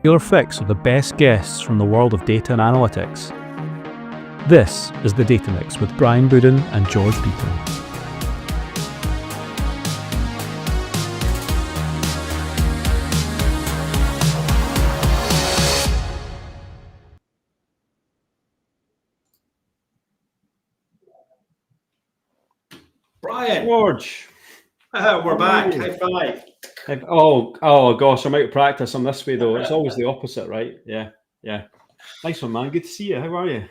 Your fix of the best guests from the world of data and analytics. This is the Data Mix with Brian Bouden and George Beaton. Brian, George, we're back. High five. Oh gosh, I'm out of practice. I'm this way though. It's always the opposite, right? Yeah. Nice one, man. Good to see you. How are you?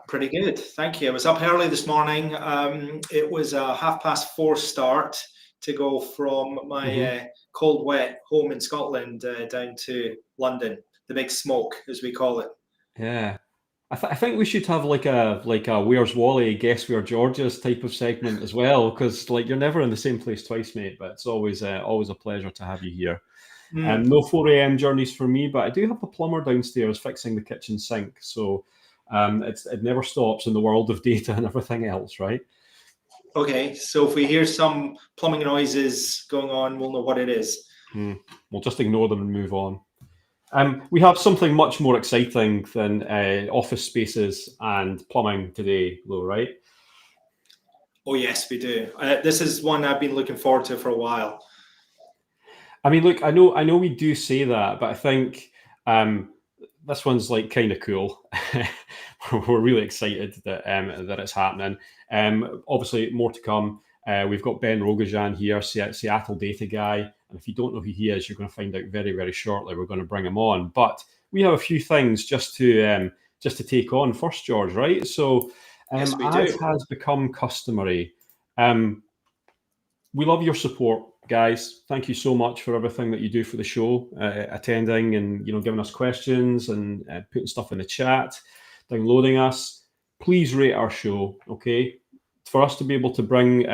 Pretty good. Thank you. I was up early this morning. It was a 4:30 start to go from my cold, wet home in Scotland down to London, the big smoke, as we call it. Yeah. I think we should have like a Where's Wally, Guess Where George Is type of segment as well, because like you're never in the same place twice, mate. But it's always a pleasure to have you here. No 4 a.m. journeys for me, but I do have a plumber downstairs fixing the kitchen sink, so it never stops in the world of data and everything else, right? Okay, so if we hear some plumbing noises going on, we'll know what it is. We'll just ignore them and move on. We have something much more exciting than office spaces and plumbing today, though, right? Oh yes, we do. This is one I've been looking forward to for a while. I mean, look, I know we do say that, but I think this one's like kind of cool. We're really excited that it's happening. Obviously, more to come. We've got Ben Rogojan here, Seattle data guy. And if you don't know who he is, you're going to find out very, very shortly. We're going to bring him on. But we have a few things just to take on first, George, right? So yes, we as do. has become customary, we love your support, guys. Thank you so much for everything that you do for the show, attending and giving us questions and putting stuff in the chat, downloading us. Please rate our show, okay? For us to be able to bring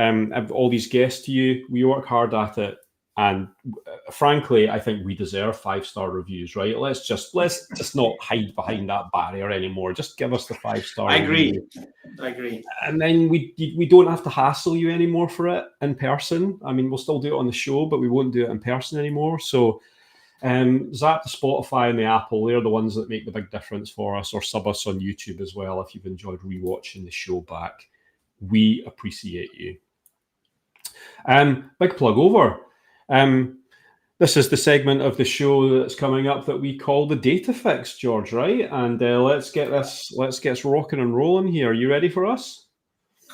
all these guests to you, we work hard at it, and frankly, I think we deserve 5-star reviews, right? Let's just not hide behind that barrier anymore. Just give us the 5-star. I agree. Review. I agree. And then we don't have to hassle you anymore for it in person. I mean, we'll still do it on the show, but we won't do it in person anymore. So Zap, the Spotify and the Apple, they're the ones that make the big difference for us, or sub us on YouTube as well if you've enjoyed rewatching the show back. We appreciate you. Big plug over. This is the segment of the show that's coming up that we call the Data Fix, George, right? And let's get rocking and rolling here. You ready for us?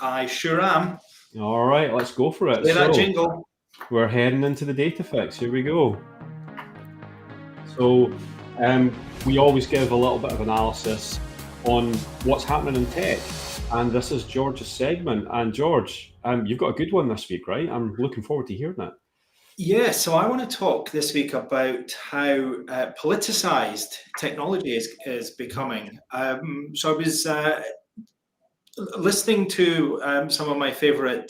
I sure am. All right, let's go for it. Play that jingle. We're heading into the Data Fix. Here we go. So we always give a little bit of analysis on what's happening in tech. And this is George's segment. And George, you've got a good one this week, right? I'm looking forward to hearing it. Yeah, so I want to talk this week about how politicized technology is becoming. So I was listening to some of my favorite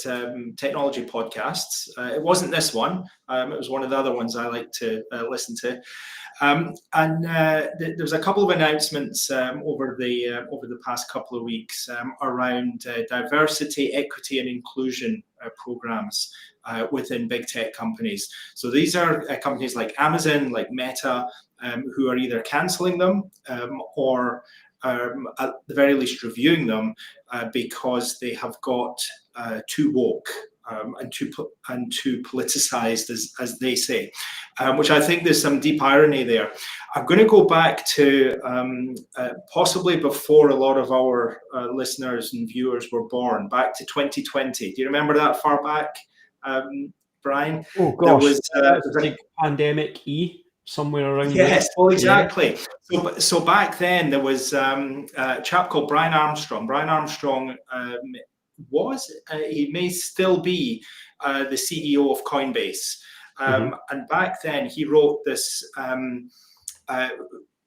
technology podcasts. It wasn't this one. It was one of the other ones I like to listen to. There was a couple of announcements over the past couple of weeks around diversity, equity, and inclusion programs within big tech companies. So these are companies like Amazon, like Meta, who are either canceling them or at the very least reviewing them because they have got too woke. And too politicized, as they say, which I think there's some deep irony there. I'm going to go back to possibly before a lot of our listeners and viewers were born, back to 2020. Do you remember that far back, Brian? Oh gosh, there was like pandemic-y somewhere around there. Yes, well, exactly. Yeah. So back then there was a chap called Brian Armstrong. Brian Armstrong he may still be the CEO of Coinbase. And back then he wrote this,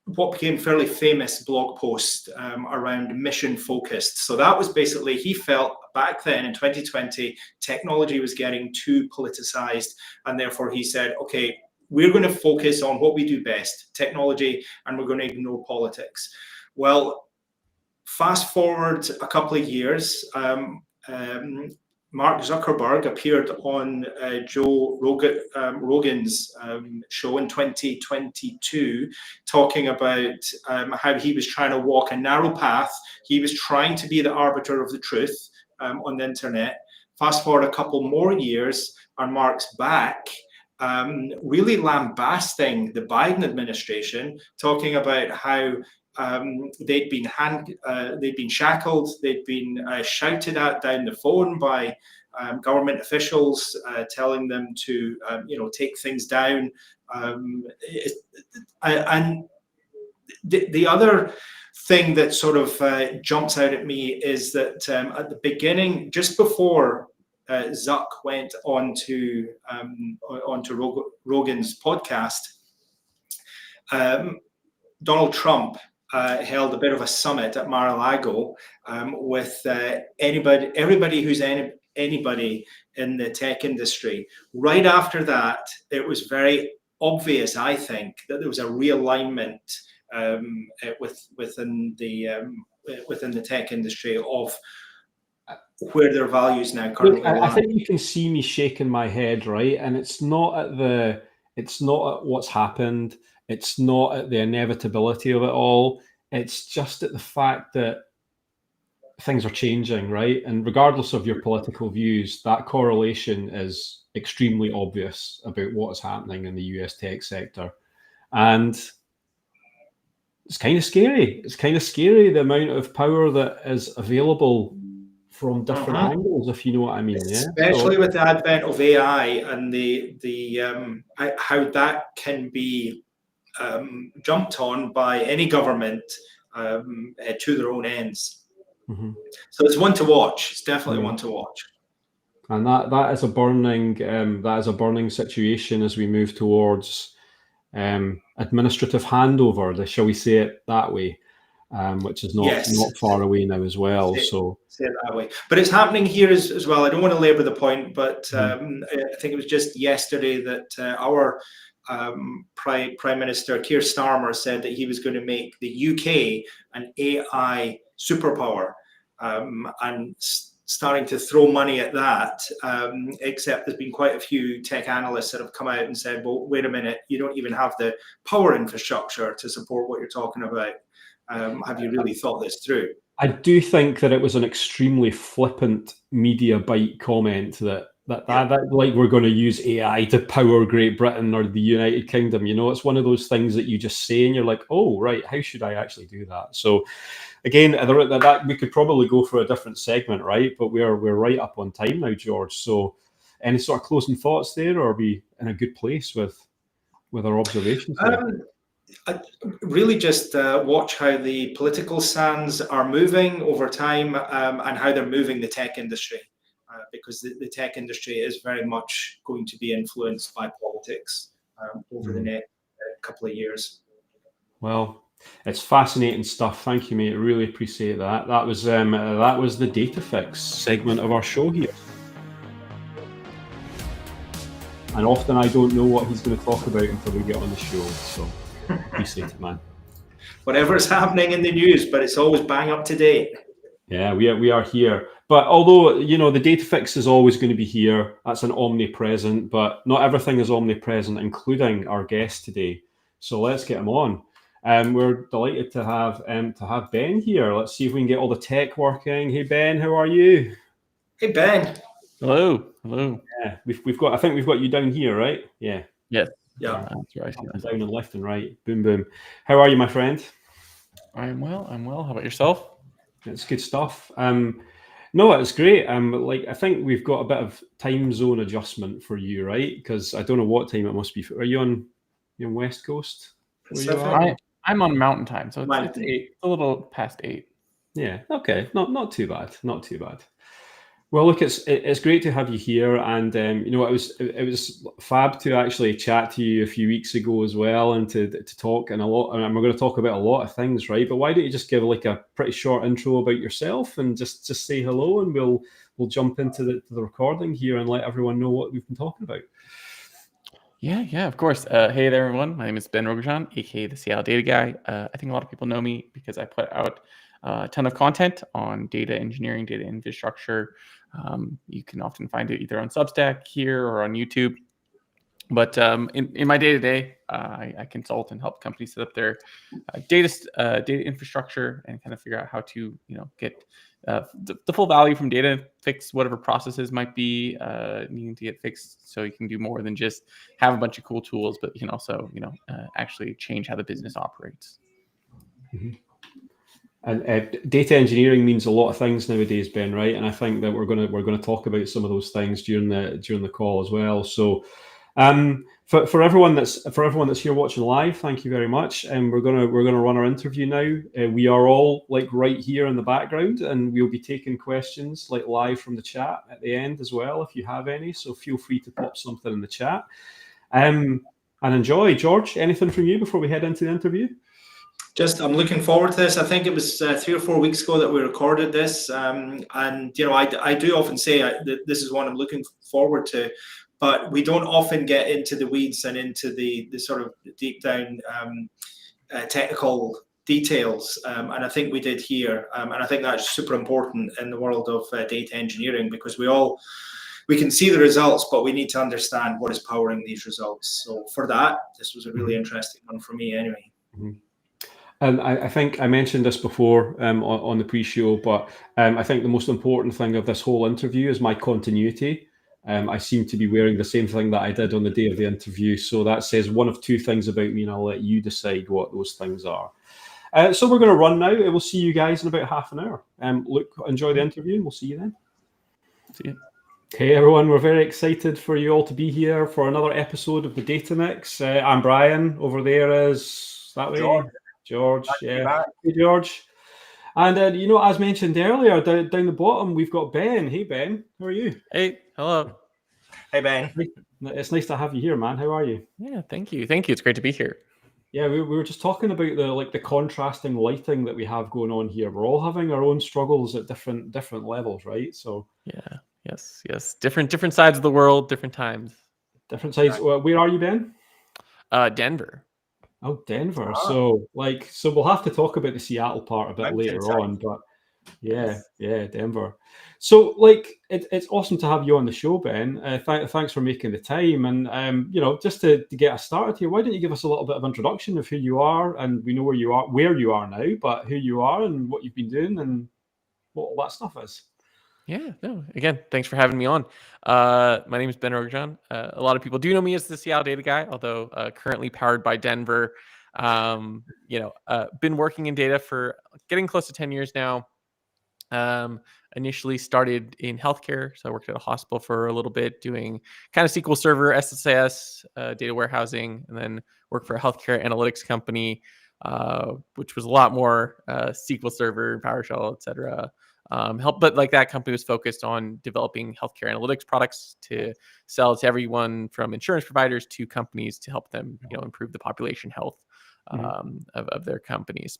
what became fairly famous blog post around mission focused. So that was basically, he felt back then in 2020, technology was getting too politicized. And therefore he said, okay, we're going to focus on what we do best, technology, and we're going to ignore politics. Well, fast forward a couple of years, Mark Zuckerberg appeared on Joe Rogan's show in 2022, talking about how he was trying to walk a narrow path. He was trying to be the arbiter of the truth on the internet. Fast forward a couple more years, and Mark's back, really lambasting the Biden administration, talking about how they'd been shackled, they'd been shouted at down the phone by government officials, telling them to take things down. And the other thing that sort of jumps out at me is that at the beginning, just before Zuck went onto Rogan's podcast, Donald Trump held a bit of a summit at Mar-a-Lago with everybody who's anybody in the tech industry. Right after that, it was very obvious, I think, that there was a realignment within the tech industry of where their values now currently lie. I think you can see me shaking my head, right? And it's not at what's happened. It's not at the inevitability of it all. It's just at the fact that things are changing, right? And regardless of your political views, that correlation is extremely obvious about what is happening in the US tech sector. And it's kind of scary. It's kind of scary, the amount of power that is available from different angles, if you know what I mean. Especially with the advent of AI and how that can be jumped on by any government to their own ends. Mm-hmm. So it's one to watch. It's definitely one to watch. And that is a burning situation as we move towards administrative handover, shall we say it that way, which is not far away now as well. Say it that way. But it's happening here as well. I don't want to labour the point, but I think it was just yesterday that our Prime Minister Keir Starmer said that he was going to make the UK an AI superpower, and starting to throw money at that, except there's been quite a few tech analysts that have come out and said, well, wait a minute, you don't even have the power infrastructure to support what you're talking about. Have you really thought this through? I do think that it was an extremely flippant media bite comment that like we're going to use AI to power Great Britain or the United Kingdom. You know, it's one of those things that you just say and you're like, oh, right, how should I actually do that? So again, that we could probably go for a different segment, right? But we're right up on time now, George. So any sort of closing thoughts there, or are we in a good place with our observations there? Really just watch how the political sands are moving over time, and how they're moving the tech industry, because the tech industry is very much going to be influenced by politics over the next couple of years. Well, it's fascinating stuff. Thank you, mate. I really appreciate that. That was the Data Fix segment of our show here. And often I don't know what he's going to talk about until we get on the show. So appreciate it, man. Whatever's happening in the news, but it's always bang up to date. Yeah, we are here. But although, the Data Fix is always going to be here, that's an omnipresent, but not everything is omnipresent, including our guest today. So let's get him on. We're delighted to have Ben here. Let's see if we can get all the tech working. Hey Ben, how are you? Hey Ben. Hello. Yeah, I think we've got you down here, right? Yeah. Yes. Yeah. That's right. Down and left and right. Boom, boom. How are you, my friend? I'm well. How about yourself? It's good stuff. No, it's great. I think we've got a bit of time zone adjustment for you, right? Because I don't know what time it must be. Are you on West Coast? I'm on Mountain Time, so it's 8. It's a little past 8. Yeah. Okay. Not too bad. Not too bad. Well, look, it's great to have you here, and it was fab to actually chat to you a few weeks ago as well, and to talk and we're going to talk about a lot of things, right? But why don't you just give like a pretty short intro about yourself and just say hello, and we'll jump into the recording here and let everyone know what we've been talking about. Yeah, of course. Hey there, everyone. My name is Ben Rogojan, aka the Seattle Data Guy. I think a lot of people know me because I put out a ton of content on data engineering, data infrastructure, You can often find it either on Substack here or on YouTube. But in my day-to-day, I consult and help companies set up their data infrastructure and kind of figure out how to get the full value from data, fix whatever processes might be needing to get fixed, so you can do more than just have a bunch of cool tools, but you can also actually change how the business operates. Mm-hmm. And data engineering means a lot of things nowadays, Ben, right? And I think that we're going to talk about some of those things during the call as well. So, for everyone that's here watching live, thank you very much. And we're gonna run our interview now. We are all like right here in the background, and we'll be taking questions like live from the chat at the end as well, if you have any. So feel free to pop something in the chat. And enjoy. George, anything from you before we head into the interview? I'm looking forward to this. I think it was 3 or 4 weeks ago that we recorded this, and I do often say that this is one I'm looking forward to, but we don't often get into the weeds and into the sort of deep down technical details, and I think we did here, and I think that's super important in the world of data engineering, because we can see the results, but we need to understand what is powering these results. So for that, this was a really interesting one for me anyway. Mm-hmm. And I think I mentioned this before on the pre-show, but I think the most important thing of this whole interview is my continuity. I seem to be wearing the same thing that I did on the day of the interview. So that says one of two things about me, and I'll let you decide what those things are. So we're going to run now. We'll see you guys in about half an hour. Look, enjoy the interview, and we'll see you then. See you. Okay, everyone, we're very excited for you all to be here for another episode of the Data Mix. I'm Brian. Over there is that way. George, yeah. Hey, George. And as mentioned earlier, down the bottom, we've got Ben. Hey, Ben, how are you? Hey, hello. Hey, Ben. It's nice to have you here, man. How are you? Yeah, thank you. It's great to be here. Yeah, we were just talking about the contrasting lighting that we have going on here. We're all having our own struggles at different levels, right? So yeah, yes, different sides of the world, different times, different sides. Where are you, Ben? Denver. Oh, Denver. So we'll have to talk about the Seattle part a bit later on, but yeah, Denver. So it's awesome to have you on the show, Ben. Thanks for making the time. And just to get us started here, why don't you give us a little bit of introduction of who you are, and we know where you are now, but who you are and what you've been doing and what all that stuff is. Yeah, no. Again, thanks for having me on. My name is Ben Rogojan. A lot of people do know me as the Seattle data guy, although currently powered by Denver. Been working in data for getting close to 10 years now. Initially started in healthcare, so I worked at a hospital for a little bit doing kind of SQL Server, SSIS, data warehousing, and then worked for a healthcare analytics company, which was a lot more SQL Server, PowerShell, etc. But that company was focused on developing healthcare analytics products to sell to everyone from insurance providers to companies to help them, improve the population health of their companies.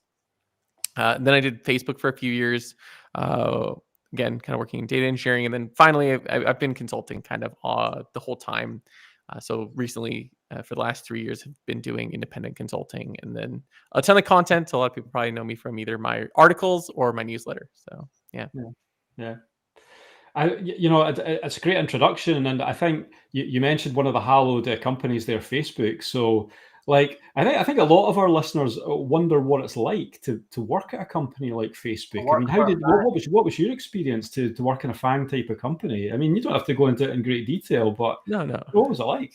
Then I did Facebook for a few years, again, kind of working in data engineering. And then finally, I've been consulting kind of the whole time. So recently, for the last 3 years, have been doing independent consulting, and then a ton of content. A lot of people probably know me from either my articles or my newsletter. So yeah. It's a great introduction, and I think you mentioned one of the hallowed companies there, Facebook. So I think a lot of our listeners wonder what it's like to work at a company like Facebook. I mean, what was your experience to work in a FANG type of company? I mean, you don't have to go into it in great detail, but no, what was it like?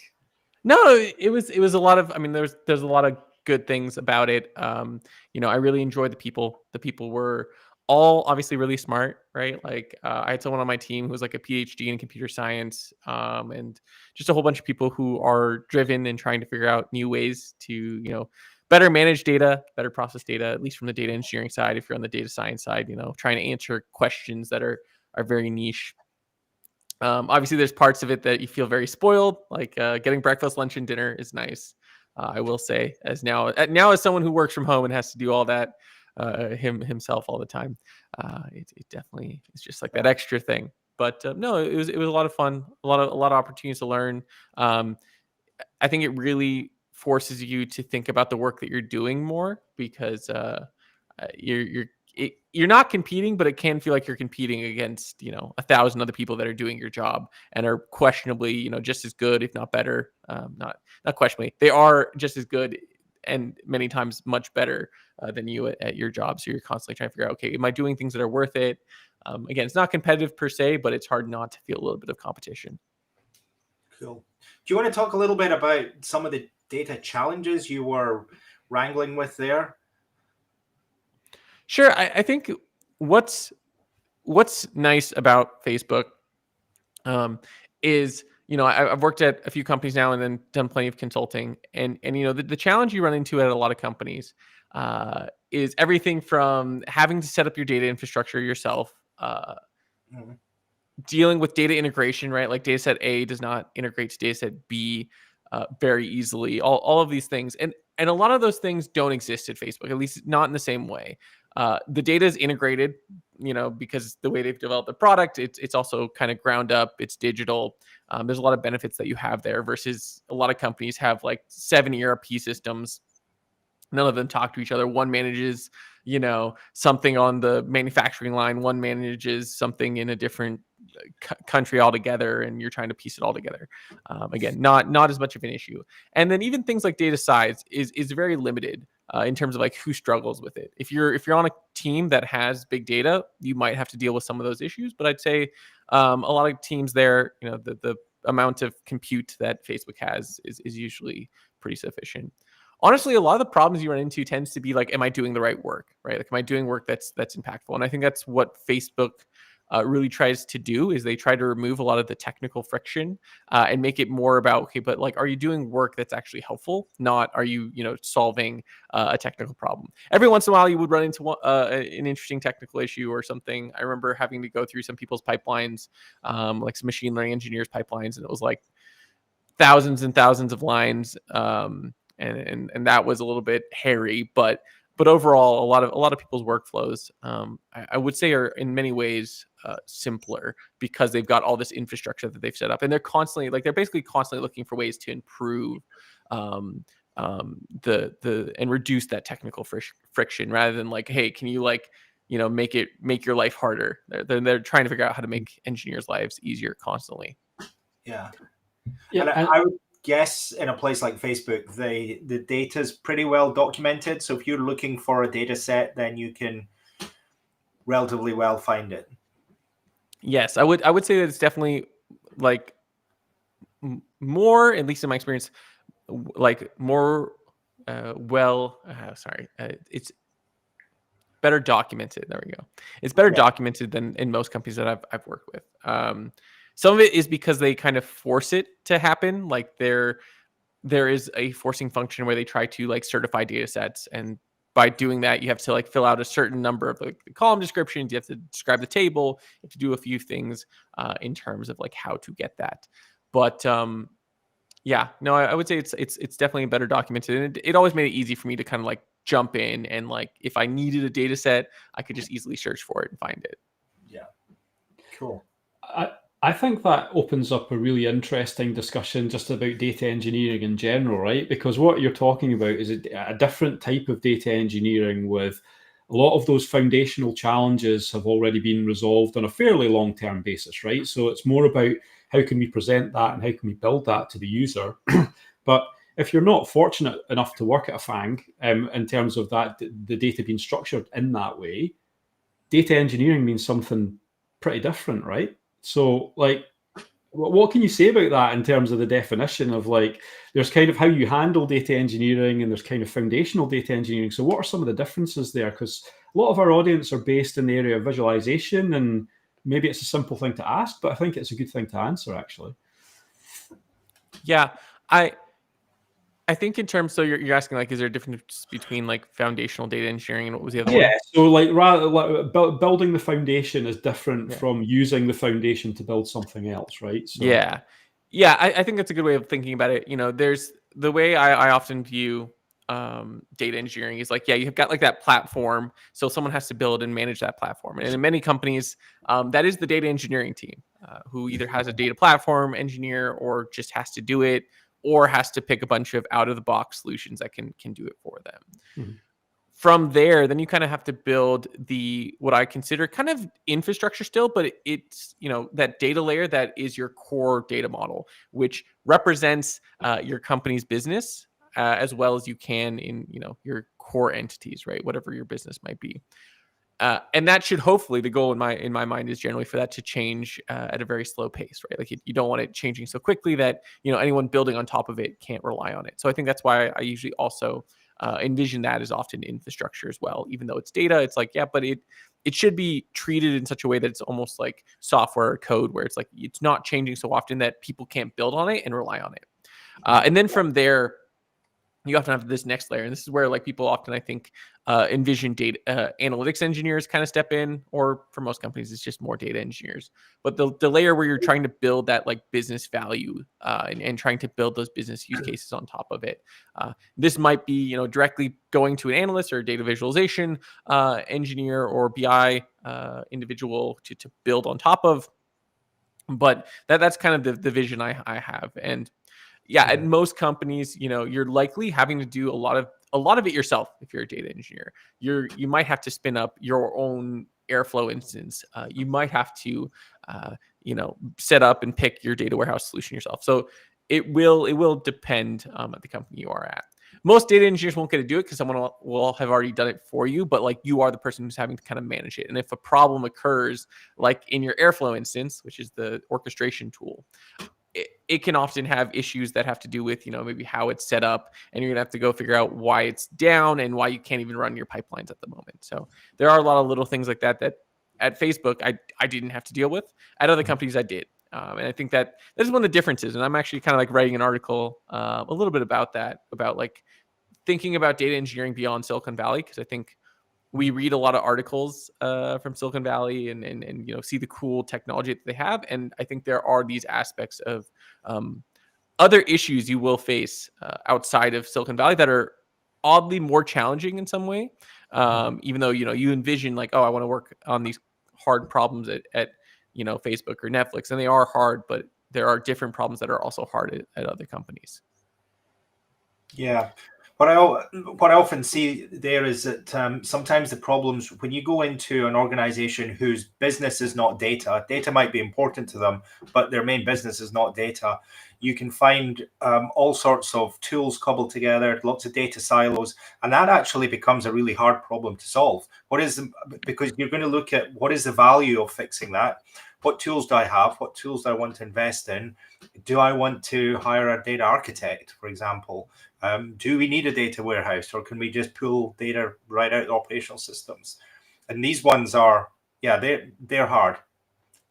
No, it was a lot of. I mean, there's a lot of good things about it. I really enjoyed the people. The people were all obviously really smart, right? I had someone on my team who was like a PhD in computer science, and just a whole bunch of people who are driven and trying to figure out new ways to, better manage data, better process data, at least from the data engineering side. If you're on the data science side, trying to answer questions that are very niche. Obviously, there's parts of it that you feel very spoiled, like getting breakfast, lunch, and dinner is nice. I will say, as someone who works from home and has to do all that himself all the time, it definitely is just like that extra thing. But no, it was a lot of fun, a lot of opportunities to learn. I think it really forces you to think about the work that you're doing more, because you're you're not competing, but it can feel like you're competing against, 1,000 other people that are doing your job and are questionably, just as good, if not better. Not questionably, they are just as good and many times much better than you at your job. So you're constantly trying to figure out, okay, am I doing things that are worth it? Again, it's not competitive per se, but it's hard not to feel a little bit of competition. Cool. Do you want to talk a little bit about some of the data challenges you were wrangling with there? Sure. I think what's nice about Facebook is, I've worked at a few companies now and then done plenty of consulting, and the challenge you run into at a lot of companies is everything from having to set up your data infrastructure yourself, dealing with data integration, right? Like data set A does not integrate to data set B very easily. All of these things, and a lot of those things don't exist at Facebook, at least not in the same way. The data is integrated, because the way they've developed the product, it's also kind of ground up, it's digital. There's a lot of benefits that you have there versus a lot of companies have like 7 ERP systems. None of them talk to each other. One manages, something on the manufacturing line. One manages something in a different country altogether, and you're trying to piece it all together. Again, not as much of an issue. And then even things like data size is very limited in terms of like who struggles with it. If you're on a team that has big data, you might have to deal with some of those issues. But I'd say a lot of teams there, the amount of compute that Facebook has is usually pretty sufficient. Honestly, a lot of the problems you run into tends to be like, am I doing the right work, right? Like, am I doing work that's impactful? And I think that's what Facebook really tries to do, is they try to remove a lot of the technical friction and make it more about, okay, but like, are you doing work that's actually helpful? Not, are you, solving a technical problem? Every once in a while, you would run into an interesting technical issue or something. I remember having to go through some people's pipelines, like some machine learning engineers' pipelines, and it was like thousands and thousands of lines. And that was a little bit hairy, but overall, a lot of people's workflows, I would say, are in many ways simpler because they've got all this infrastructure that they've set up, and they're basically constantly looking for ways to improve the and reduce that technical friction, rather than like, hey, can you make your life harder? They're trying to figure out how to make engineers' lives easier constantly. Yeah. Yeah, and I would guess in a place like Facebook, the data is pretty well documented. So if you're looking for a data set, then you can relatively well find it. Yes, I would say that it's definitely like more, at least in my experience, like more it's better documented. There we go. It's better documented than in most companies that I've worked with. Some of it is because they kind of force it to happen. Like there is a forcing function where they try to like certify data sets, and by doing that, you have to like fill out a certain number of like column descriptions. You have to describe the table. You have to do a few things in terms of like how to get that. But I would say it's definitely better documented, and it always made it easy for me to kind of like jump in, and like if I needed a data set, I could just easily search for it and find it. Yeah, cool. I think that opens up a really interesting discussion just about data engineering in general, right? Because what you're talking about is a different type of data engineering, with a lot of those foundational challenges have already been resolved on a fairly long-term basis, right? So it's more about how can we present that and how can we build that to the user. But if you're not fortunate enough to work at a FANG in terms of that, the data being structured in that way, data engineering means something pretty different, right? So, like, what can you say about that in terms of the definition of, like, there's kind of how you handle data engineering and there's kind of foundational data engineering. So what are some of the differences there? Because a lot of our audience are based in the area of visualization, and maybe it's a simple thing to ask, but I think it's a good thing to answer, actually. Yeah, I think in terms, so you're asking, like, is there a difference between like foundational data engineering and what was the other one? Yeah, so like rather like building the foundation is different from using the foundation to build something else, right? So Yeah, I think that's a good way of thinking about it. There's the way I often view data engineering is like, you've got like that platform, so someone has to build and manage that platform, and in many companies, that is the data engineering team who either has a data platform engineer or just has to do it, or has to pick a bunch of out of the box solutions that can do it for them. from there, then you kind of have to build what I consider kind of infrastructure still, but it's, that data layer that is your core data model, which represents your company's business as well as you can in, your core entities, right? Whatever your business might be. And that should hopefully, the goal in my mind is generally for that to change at a very slow pace, right? Like you don't want it changing so quickly that anyone building on top of it can't rely on it. So I think that's why I usually also envision that as often infrastructure as well. Even though it's data, it's like, yeah, but it should be treated in such a way that it's almost like software or code, where it's like it's not changing so often that people can't build on it and rely on it. And then from there, you often have this next layer, and this is where like people often, I think, envision data analytics engineers kind of step in, or for most companies, it's just more data engineers. But the layer where you're trying to build that like business value and trying to build those business use cases on top of it. This might be directly going to an analyst or a data visualization engineer or BI individual to build on top of. But that's kind of the vision I have. And yeah, at most companies, you're likely having to do a lot of it yourself. If you're a data engineer, you might have to spin up your own Airflow instance. You might have to, set up and pick your data warehouse solution yourself. So it will depend at the company you are at. Most data engineers won't get to do it because someone will have already done it for you, but like you are the person who's having to kind of manage it. And if a problem occurs, like in your Airflow instance, which is the orchestration tool, it can often have issues that have to do with, maybe how it's set up, and you're gonna have to go figure out why it's down and why you can't even run your pipelines at the moment. So there are a lot of little things like that at Facebook I didn't have to deal with. At other companies I did. And I think that this is one of the differences. And I'm actually kind of like writing an article a little bit about that, about like thinking about data engineering beyond Silicon Valley, because I think we read a lot of articles from Silicon Valley and see the cool technology that they have, and I think there are these aspects of other issues you will face outside of Silicon Valley that are oddly more challenging in some way. Even though you envision like, oh, I want to work on these hard problems at Facebook or Netflix, and they are hard, but there are different problems that are also hard at other companies. Yeah. What I often see there is that sometimes the problems, when you go into an organization whose business is not data might be important to them, but their main business is not data. You can find all sorts of tools cobbled together, lots of data silos, and that actually becomes a really hard problem to solve. Because you're going to look at what is the value of fixing that? What tools do I have? What tools do I want to invest in? Do I want to hire a data architect, for example? Do we need a data warehouse, or can we just pull data right out of the operational systems? And these ones are, they're hard.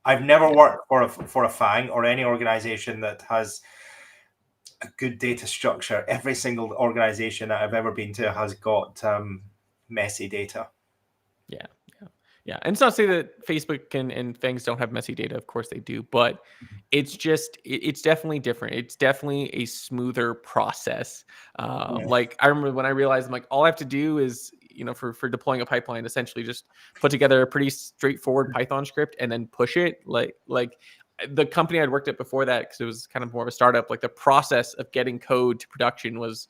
I've never worked for a FANG or any organization that has a good data structure. Every single organization that I've ever been to has got messy data. Yeah. And it's not to say that Facebook and things don't have messy data. Of course they do, but it's definitely different. It's definitely a smoother process. Like I remember when I realized, I'm like, all I have to do is, for deploying a pipeline, essentially just put together a pretty straightforward Python script and then push it. Like the company I'd worked at before that, because it was kind of more of a startup, like the process of getting code to production was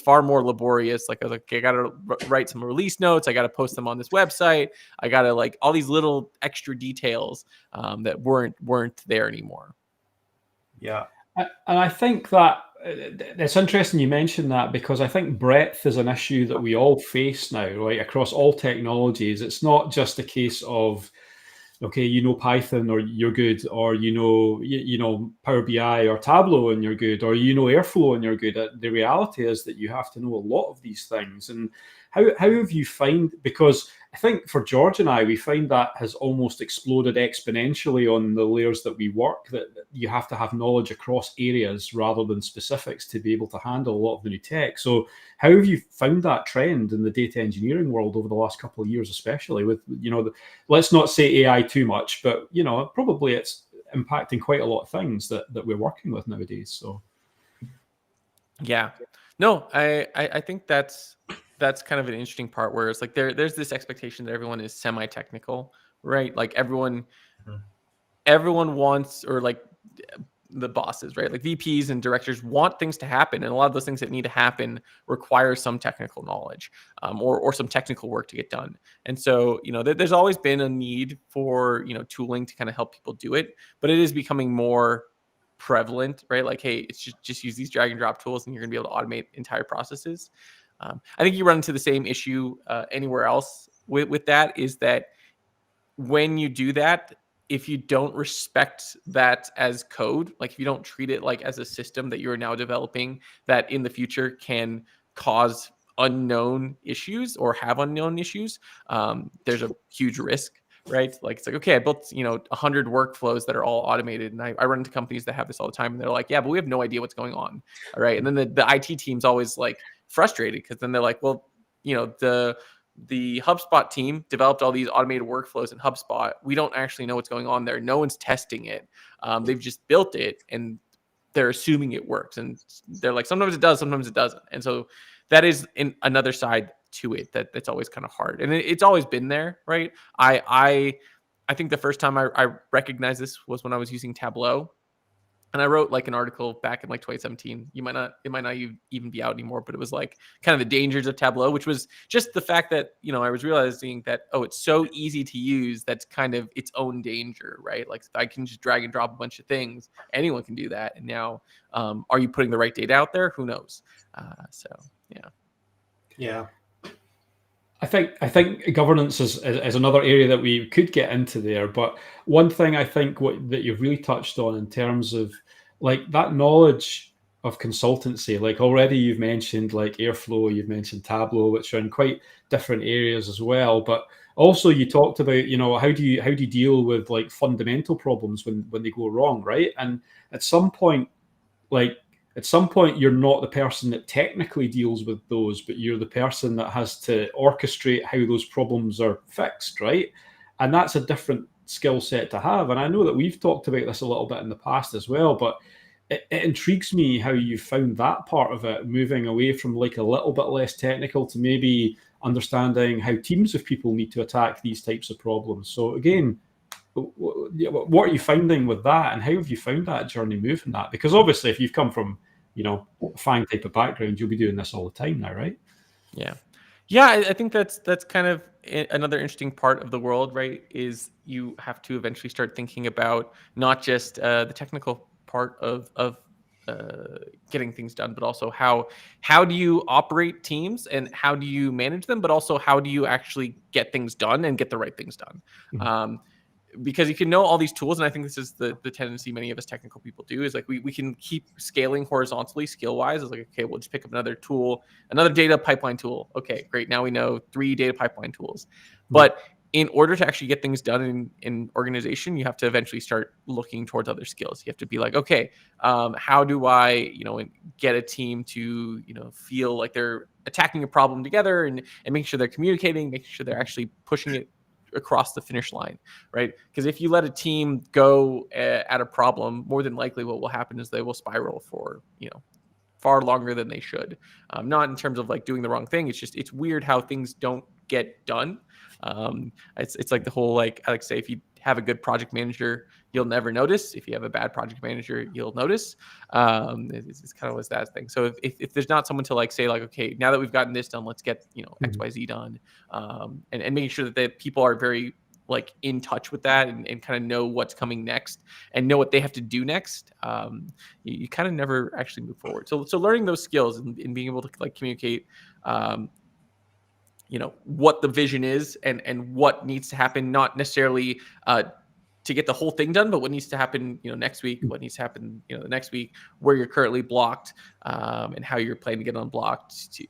far more laborious. Like I was like, I got to write some release notes. I got to post them on this website. I got to like all these little extra details that weren't there anymore. Yeah. And I think that it's interesting you mentioned that, because I think breadth is an issue that we all face now, right? Across all technologies. It's not just a case of, okay, Python or you're good, or Power BI or Tableau and you're good, or Airflow and you're good. The reality is that you have to know a lot of these things. And how have you find, because I think for George and I, we find that has almost exploded exponentially on the layers that we work, that you have to have knowledge across areas rather than specifics to be able to handle a lot of the new tech. So how have you found that trend in the data engineering world over the last couple of years, especially with, let's not say AI too much, but, probably it's impacting quite a lot of things that we're working with nowadays. So. Yeah, no, I think that's kind of an interesting part, where it's like there's this expectation that everyone is semi-technical, right? Like everyone wants, or like the bosses, right? Like VPs and directors want things to happen, and a lot of those things that need to happen require some technical knowledge, or some technical work to get done. And so, there's always been a need for tooling to kind of help people do it, but it is becoming more prevalent, right? Like, hey, it's just use these drag and drop tools, and you're going to be able to automate entire processes. I think you run into the same issue anywhere else with that, is that when you do that, if you don't respect that as code, like if you don't treat it like as a system that you're now developing that in the future can cause unknown issues or have unknown issues, there's a huge risk, right? Like, it's like, okay, I built 100 workflows that are all automated, and I run into companies that have this all the time, and they're like, yeah, but we have no idea what's going on. All right. And then the IT team's always like frustrated, because then they're like, well, the HubSpot team developed all these automated workflows in HubSpot. We don't actually know what's going on there. No one's testing it. They've just built it, and they're assuming it works. And they're like, sometimes it does, sometimes it doesn't. And so that is another side to it that's always kind of hard. And it's always been there, right? I think the first time I recognized this was when I was using Tableau. And I wrote like an article back in like 2017. It might not even be out anymore, but it was like kind of the dangers of Tableau, which was just the fact that, I was realizing that, it's so easy to use. That's kind of its own danger, right? Like, I can just drag and drop a bunch of things. Anyone can do that. And now, are you putting the right data out there? Who knows? So, yeah. Yeah. I think governance is another area that we could get into there. But one thing I think that you've really touched on in terms of like that knowledge of consultancy, like already you've mentioned like Airflow, you've mentioned Tableau, which are in quite different areas as well. But also you talked about, how do you deal with like fundamental problems when they go wrong, right? And at some point, you're not the person that technically deals with those, but you're the person that has to orchestrate how those problems are fixed, right? And that's a different skill set to have. And I know that we've talked about this a little bit in the past as well, but it intrigues me how you found that part of it, moving away from like a little bit less technical to maybe understanding how teams of people need to attack these types of problems. So again, what are you finding with that, and how have you found that journey moving that? Because obviously if you've come from FANG type of background, you'll be doing this all the time now, right? Yeah, I think that's kind of another interesting part of the world, right? Is you have to eventually start thinking about not just the technical part of getting things done, but also how do you operate teams, and how do you manage them, but also how do you actually get things done and get the right things done. Mm-hmm. Because you can know all these tools, and I think this is the tendency many of us technical people do, is like we can keep scaling horizontally skill wise. It's like, okay, we'll just pick up another tool, another data pipeline tool. Okay, great, now we know 3 data pipeline tools. But in order to actually get things done in organization, you have to eventually start looking towards other skills. You have to be like, okay, how do I get a team to feel like they're attacking a problem together, and making sure they're communicating, making sure they're actually pushing it across the finish line, right? Because if you let a team go at a problem, more than likely what will happen is they will spiral for far longer than they should. Not in terms of like doing the wrong thing. It's weird how things don't get done. It's like the whole, like, I like to say, if you have a good project manager, you'll never notice. If you have a bad project manager, you'll notice. It's kind of was that thing. So if there's not someone to like say like, okay, now that we've gotten this done, let's get XYZ done, and making sure that the people are very like in touch with that, and kind of know what's coming next and know what they have to do next. You kind of never actually move forward. So learning those skills and being able to like communicate, what the vision is and what needs to happen, not necessarily to get the whole thing done, but what needs to happen, next week, what needs to happen, the next week, where you're currently blocked, and how you're planning to get unblocked.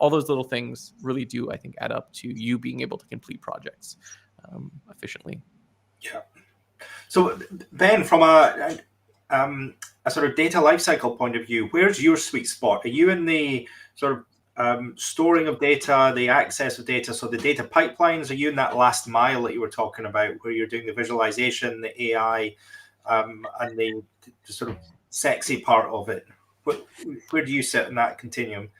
All those little things really do, I think, add up to you being able to complete projects efficiently. Yeah. So Ben, from a sort of data lifecycle point of view, where's your sweet spot? Are you in the sort of storing of data, the access of data, so the data pipelines? Are you in that last mile that you were talking about, where you're doing the visualization, the AI, and the sort of sexy part of it? Where do you sit in that continuum?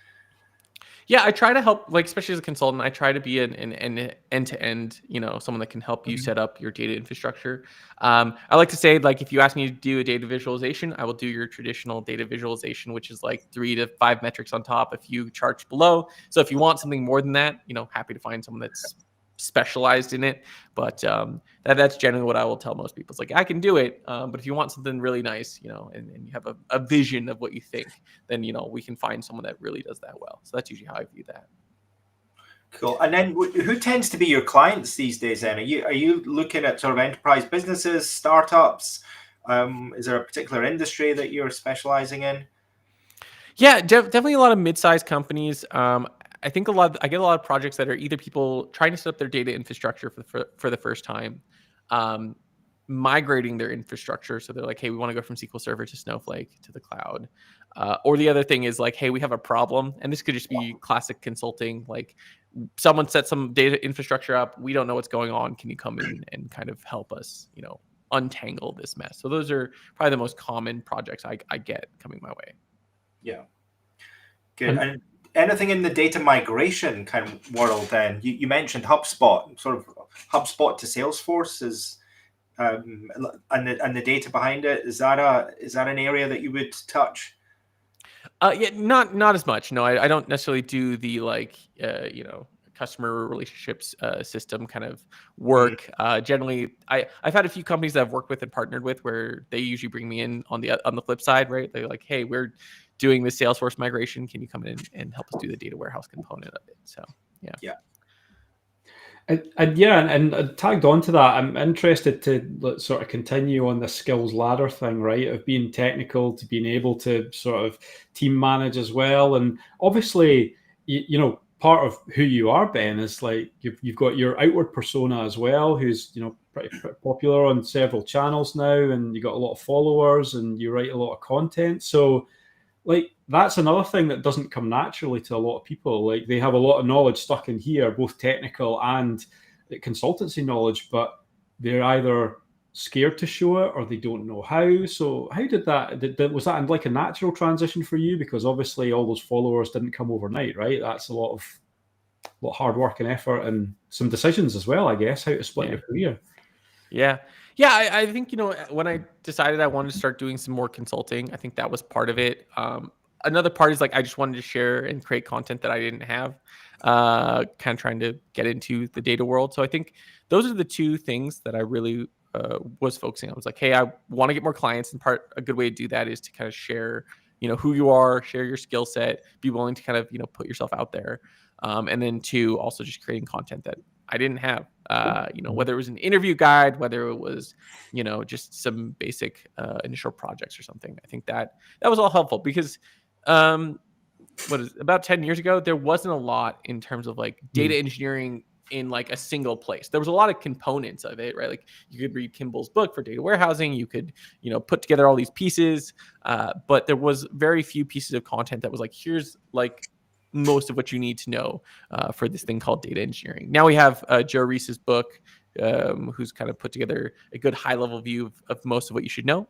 Yeah, I try to help, like, especially as a consultant, I try to be an end-to-end, someone that can help you set up your data infrastructure. I like to say, like, if you ask me to do a data visualization, I will do your traditional data visualization, which is like 3 to 5 metrics on top, a few charts below. So if you want something more than that, happy to find someone that's specialized in it. But that's generally what I will tell most people. It's like, I can do it, but if you want something really nice, and you have a vision of what you think, then we can find someone that really does that well. So that's usually how I view that. Cool. And then who tends to be your clients these days then? Are you looking at sort of enterprise businesses, startups? Is there a particular industry that you're specializing in? Yeah, definitely a lot of mid-sized companies. I think I get a lot of projects that are either people trying to set up their data infrastructure for the first time, migrating their infrastructure. So they're like, hey, we want to go from SQL Server to Snowflake to the cloud. Or the other thing is like, hey, we have a problem. And this could just be classic consulting. Like, someone set some data infrastructure up. We don't know what's going on. Can you come in and kind of help us, untangle this mess? So those are probably the most common projects I get coming my way. Yeah. Good. And anything in the data migration kind of world then? You mentioned HubSpot, sort of HubSpot to Salesforce is and the data behind it. Is that an area that you would touch? Yeah, not as much. No, I don't necessarily do the customer relationships system kind of work. Generally, I've had a few companies that I've worked with and partnered with where they usually bring me in on the flip side, right? They're like, hey, we're doing the Salesforce migration. Can you come in and help us do the data warehouse component of it? So yeah. And tagged on to that, I'm interested to sort of continue on the skills ladder thing, right? Of being technical to being able to sort of team manage as well. And obviously, part of who you are, Ben, is like you've got your outward persona as well, who's pretty popular on several channels now, and you got a lot of followers, and you write a lot of content. So, like, that's another thing that doesn't come naturally to a lot of people. Like, they have a lot of knowledge stuck in here, both technical and consultancy knowledge, but they're either scared to show it or they don't know how. So how did that, was that like a natural transition for you? Because obviously all those followers didn't come overnight, right? That's a lot of hard work and effort and some decisions as well, I guess, how to split your career. Yeah, I think, when I decided I wanted to start doing some more consulting, I think that was part of it. Another part is like, I just wanted to share and create content that I didn't have, kind of trying to get into the data world. So I think those are the two things that I really was focusing on. I was like, hey, I want to get more clients, and a good way to do that is to kind of share, who you are, share your skill set, be willing to kind of, put yourself out there. And then two, also just creating content that I didn't have, whether it was an interview guide, whether it was, just some basic initial projects or something. I think that was all helpful because about 10 years ago, there wasn't a lot in terms of like data engineering in like a single place. There was a lot of components of it, right? Like, you could read Kimball's book for data warehousing. You could, put together all these pieces, but there was very few pieces of content that was like, here's like most of what you need to know for this thing called data engineering. Now we have Joe Reese's book, who's kind of put together a good high-level view of most of what you should know.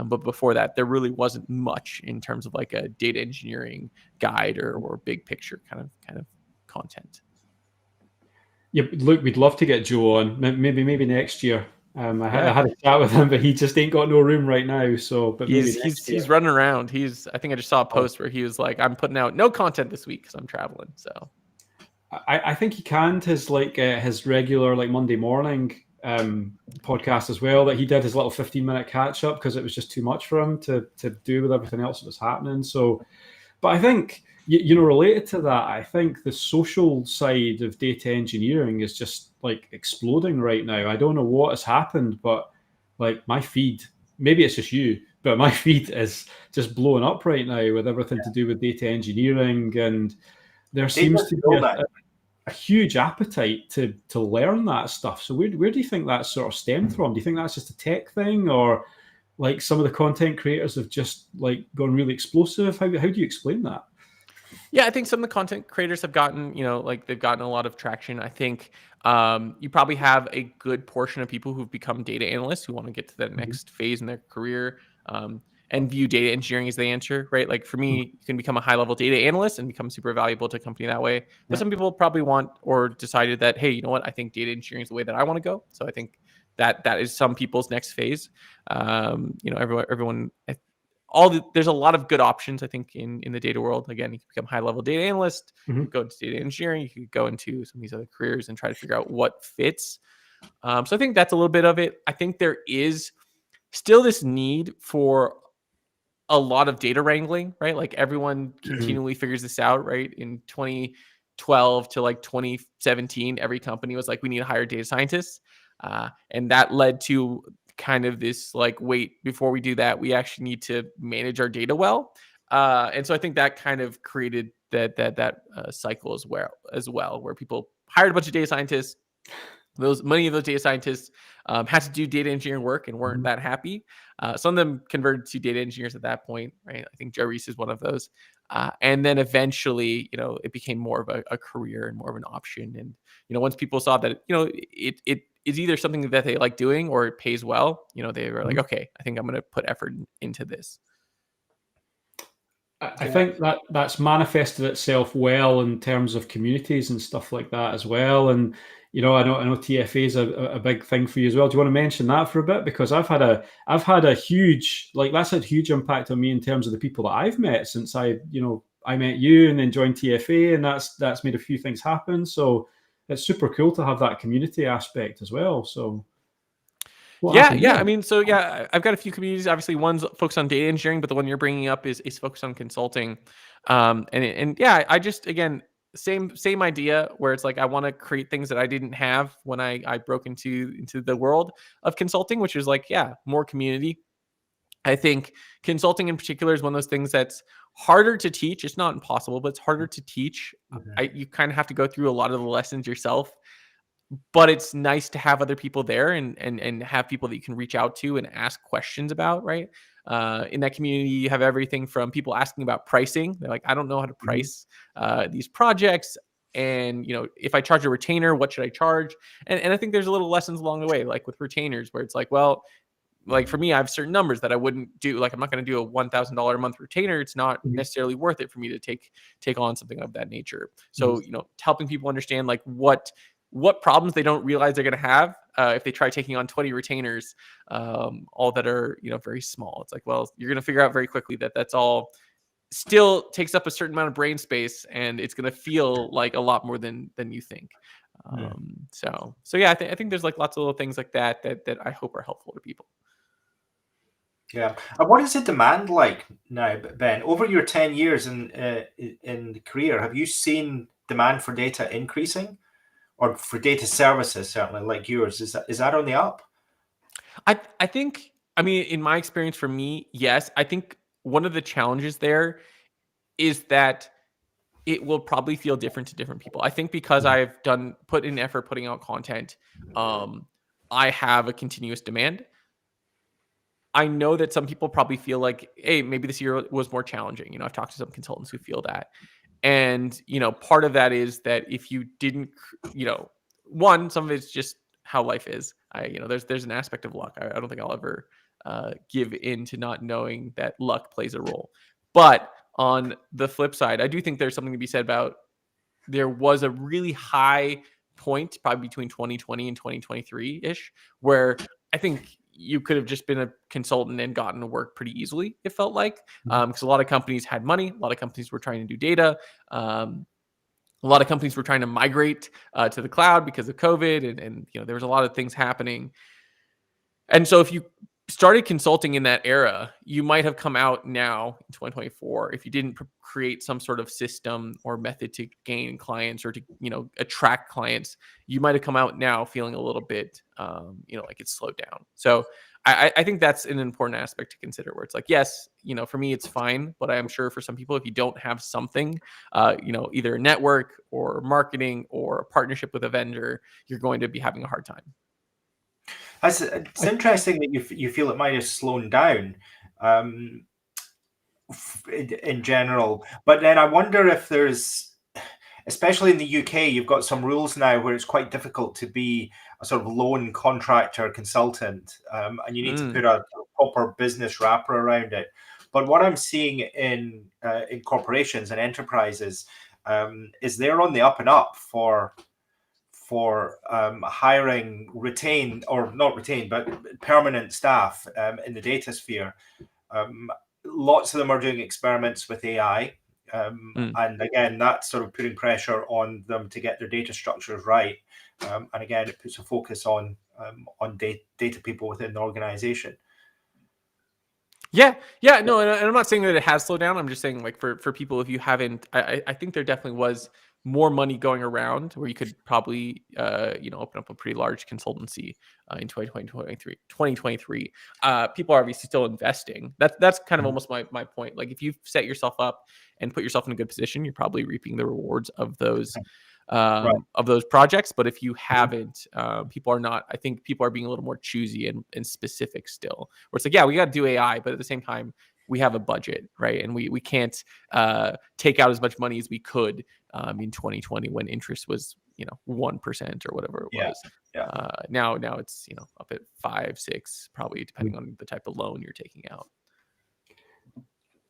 But before that, there really wasn't much in terms of like a data engineering guide or big picture kind of content. Yeah, look, we'd love to get Joe on. Maybe next year. I had a chat with him, but he just ain't got no room right now. So, but he's running around. I think I just saw a post where he was like, "I'm putting out no content this week because I'm traveling." So, I think he canned his his regular like Monday morning podcast as well. That he did his little 15-minute catch up because it was just too much for him to do with everything else that was happening. So, but I think related to that, I think the social side of data engineering is just like exploding right now. I don't know what has happened, but like my feed, maybe it's just you, but my feed is just blowing up right now with everything to do with data engineering, and there seems to be a huge appetite to learn that stuff. So where do you think that sort of stemmed from? Do you think that's just a tech thing, or like some of the content creators have just like gone really explosive? How do you explain that? Yeah, I think some of the content creators have gotten, they've gotten a lot of traction. I think you probably have a good portion of people who've become data analysts who want to get to that next phase in their career. and view data engineering as the answer, right? Like for me, you can become a high-level data analyst and become super valuable to a company that way. But some people probably want or decided that, hey, you know what? I think data engineering is the way that I want to go. So I think that is some people's next phase. Everyone there's a lot of good options, I think, in the data world. Again, you can become high-level data analyst, you could go into data engineering, you could go into some of these other careers and try to figure out what fits. So I think that's a little bit of it. I think there is still this need for a lot of data wrangling, right? Like everyone continually figures this out, right? In 2012 to like 2017, every company was like, we need to hire data scientists. And that led to kind of this like, wait, before we do that, we actually need to manage our data well. And so I think that kind of created that cycle as well, where people hired a bunch of data scientists. Many of those data scientists had to do data engineering work and weren't that happy. Some of them converted to data engineers at that point, right? I think Joe Reese is one of those. And then eventually, it became more of a career and more of an option. And, once people saw that, it is either something that they like doing or it pays well, they were like, okay, I think I'm going to put effort into this. I think that's manifested itself well in terms of communities and stuff like that as well. And I know TFA is a big thing for you as well. Do you want to mention that for a bit? Because I've had a huge, that's had huge impact on me in terms of the people that I've met since I met you and then joined TFA, and that's made a few things happen. So it's super cool to have that community aspect as well. So. Yeah. I mean, I've got a few communities. Obviously, one's focused on data engineering, but the one you're bringing up is focused on consulting. I just, again, same idea where it's like I want to create things that I didn't have when I broke into the world of consulting, which is like, more community. I think consulting in particular is one of those things that's harder to teach. It's not impossible, but it's harder to teach. You kind of have to go through a lot of the lessons yourself. But it's nice to have other people there and have people that you can reach out to and ask questions about, right? In that community, you have everything from people asking about pricing. They're like, I don't know how to price these projects. And, if I charge a retainer, what should I charge? And I think there's a little lessons along the way, like with retainers, where it's like, well, like for me, I have certain numbers that I wouldn't do. Like I'm not going to do a $1,000 a month retainer. It's not necessarily worth it for me to take on something of that nature. So, helping people understand like what problems they don't realize they're going to have if they try taking on 20 retainers, all that are, very small. It's like, well, you're going to figure out very quickly that that's all still takes up a certain amount of brain space, and it's going to feel like a lot more than you think. I think there's like lots of little things like that I hope are helpful to people. Yeah. And what is the demand like now, Ben? Over your 10 years in the career, have you seen demand for data increasing? Or for data services, certainly like yours, is that on the up? I think, I mean, in my experience, for me, yes. I think one of the challenges there is that it will probably feel different to different people. I think because I've put in effort putting out content, I have a continuous demand. I know that some people probably feel like, hey, maybe this year was more challenging. I've talked to some consultants who feel that. And, part of that is that if you didn't, some of it's just how life is. There's an aspect of luck. I don't think I'll ever give in to not knowing that luck plays a role. But on the flip side, I do think there's something to be said about there was a really high point, probably between 2020 and 2023-ish, where I think you could have just been a consultant and gotten to work pretty easily, it felt like, because a lot of companies had money. A lot of companies were trying to do data. A lot of companies were trying to migrate to the cloud because of COVID. And there was a lot of things happening. And so if you started consulting in that era, you might have come out now in 2024. If you didn't create some sort of system or method to gain clients or to, attract clients, you might have come out now feeling a little bit, like it's slowed down. So I think that's an important aspect to consider, where it's like, yes, for me, it's fine. But I'm sure for some people, if you don't have something, either a network or marketing or a partnership with a vendor, you're going to be having a hard time. It's interesting that you feel it might have slowed down in general. But then I wonder if there's, especially in the UK, you've got some rules now where it's quite difficult to be a sort of lone contractor consultant, and you need to put a proper business wrapper around it. But what I'm seeing in corporations and enterprises is they're on the up and up for hiring but permanent staff in the data sphere. Lots of them are doing experiments with AI. And again, that's sort of putting pressure on them to get their data structures right. And again, it puts a focus on data people within the organization. Yeah, no, and I'm not saying that it has slowed down. I'm just saying, like, for people, if you haven't, I think there definitely was more money going around where you could probably, open up a pretty large consultancy in 2023. People are obviously still investing. That's kind of almost my point. Like, if you've set yourself up and put yourself in a good position, you're probably reaping the rewards of those of those projects. But if you haven't, people are not. I think people are being a little more choosy and specific still. Where it's like, yeah, we got to do AI, but at the same time, we have a budget, right? And we can't take out as much money as we could in 2020 when interest was 1% or whatever it was. Now it's up at 5-6, probably, depending on the type of loan you're taking out.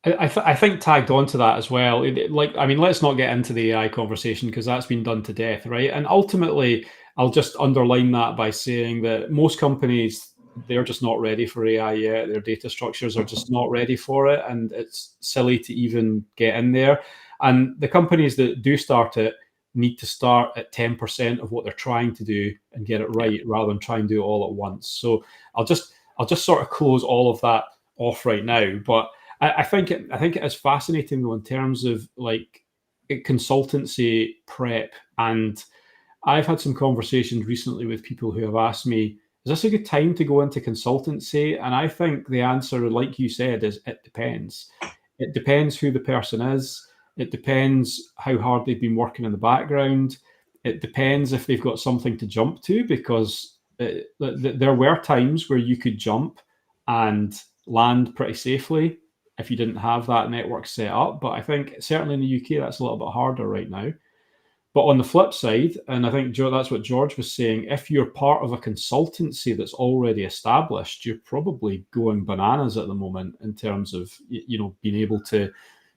I think tagged onto that as well. Let's not get into the AI conversation because that's been done to death, right? And ultimately, I'll just underline that by saying that most companies, they're just not ready for AI yet. Their data structures are just not ready for it, and it's silly to even get in there. And the companies that do start it need to start at 10% of what they're trying to do and get it right, rather than try and do it all at once. So I'll just sort of close all of that off right now. But I think it is fascinating though in terms of like consultancy prep, and I've had some conversations recently with people who have asked me, is this a good time to go into consultancy? And I think the answer, like you said, is it depends. It depends who the person is. It depends how hard they've been working in the background. It depends if they've got something to jump to, because there were times where you could jump and land pretty safely if you didn't have that network set up. But I think certainly in the UK, that's a little bit harder right now. But on the flip side, and I think that's what George was saying, if you're part of a consultancy that's already established, you're probably going bananas at the moment in terms of being able to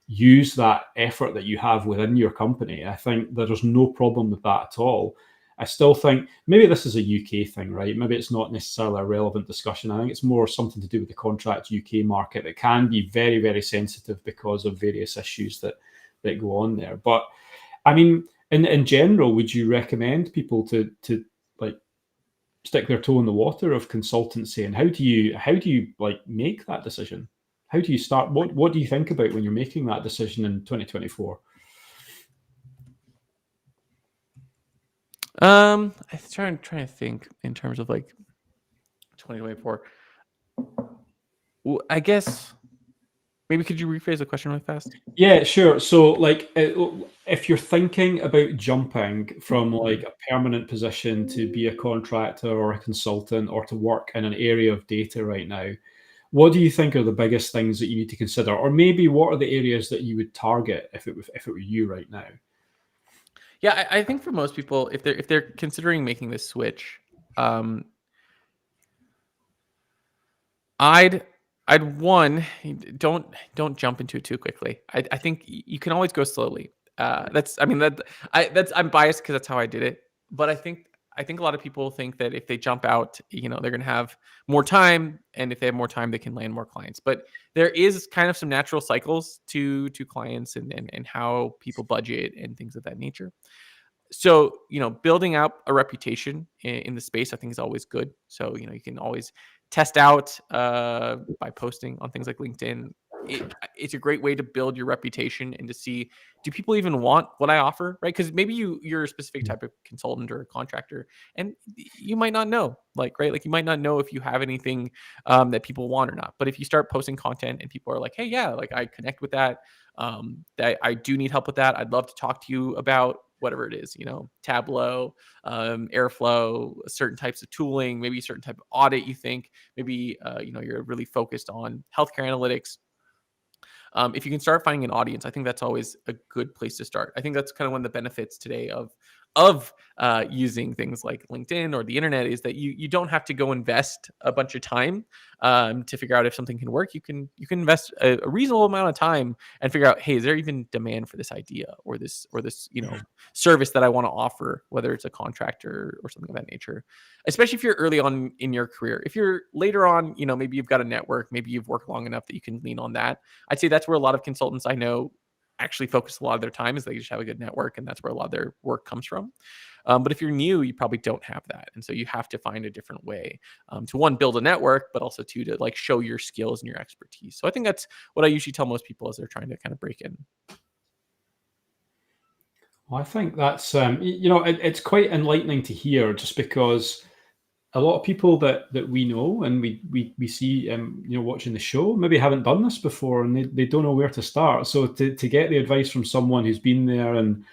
use that effort that you have within your company. I think there's no problem with that at all. I still think maybe this is a UK thing, right? Maybe it's not necessarily a relevant discussion. I think it's more something to do with the contract UK market that can be very, very sensitive because of various issues that go on there. But I mean, in general, would you recommend people to like stick their toe in the water of consultancy? And how do you like make that decision? How do you start? What do you think about when you're making that decision in 2024? I'm trying to think in terms of like 2024. Well, I guess maybe could you rephrase the question really fast? Yeah, sure. So like if you're thinking about jumping from like a permanent position to be a contractor or a consultant or to work in an area of data right now, what do you think are the biggest things that you need to consider? Or maybe what are the areas that you would target if it were you right now? Yeah, I think for most people, if they're considering making this switch, I'd one, don't jump into it too quickly. I think you can always go slowly. I'm biased because that's how I did it. But I think a lot of people think that if they jump out, they're going to have more time, and if they have more time, they can land more clients. But there is kind of some natural cycles to clients and how people budget and things of that nature. So, building out a reputation in the space, I think, is always good. So, you can always test out by posting on things like LinkedIn. It's a great way to build your reputation and to see, do people even want what I offer, right? Because maybe you're a specific type of consultant or a contractor, and you might not know, right? Like, you might not know if you have anything that people want or not. But if you start posting content and people are like, hey, yeah, like I connect with that, that I do need help with that. I'd love to talk to you about whatever it is, Tableau, Airflow, certain types of tooling, maybe a certain type of audit you think, maybe, you're really focused on healthcare analytics. If you can start finding an audience, I think that's always a good place to start. I think that's kind of one of the benefits today of using things like LinkedIn or the internet is that you don't have to go invest a bunch of time to figure out if something can work. You can invest a reasonable amount of time and figure out, hey, is there even demand for this idea or this service that I want to offer, whether it's a contractor or something of that nature. Especially if you're early on in your career. If you're later on, maybe you've got a network, maybe you've worked long enough that you can lean on that. I'd say that's where a lot of consultants I know actually focus a lot of their time, is they just have a good network, and that's where a lot of their work comes from. But if you're new, you probably don't have that. And so you have to find a different way to, one, build a network, but also two, to like show your skills and your expertise. So I think that's what I usually tell most people as they're trying to kind of break in. Well, I think that's, it's quite enlightening to hear, just because a lot of people that we know and we see, watching the show, maybe haven't done this before, and they don't know where to start. So to get the advice from someone who's been there and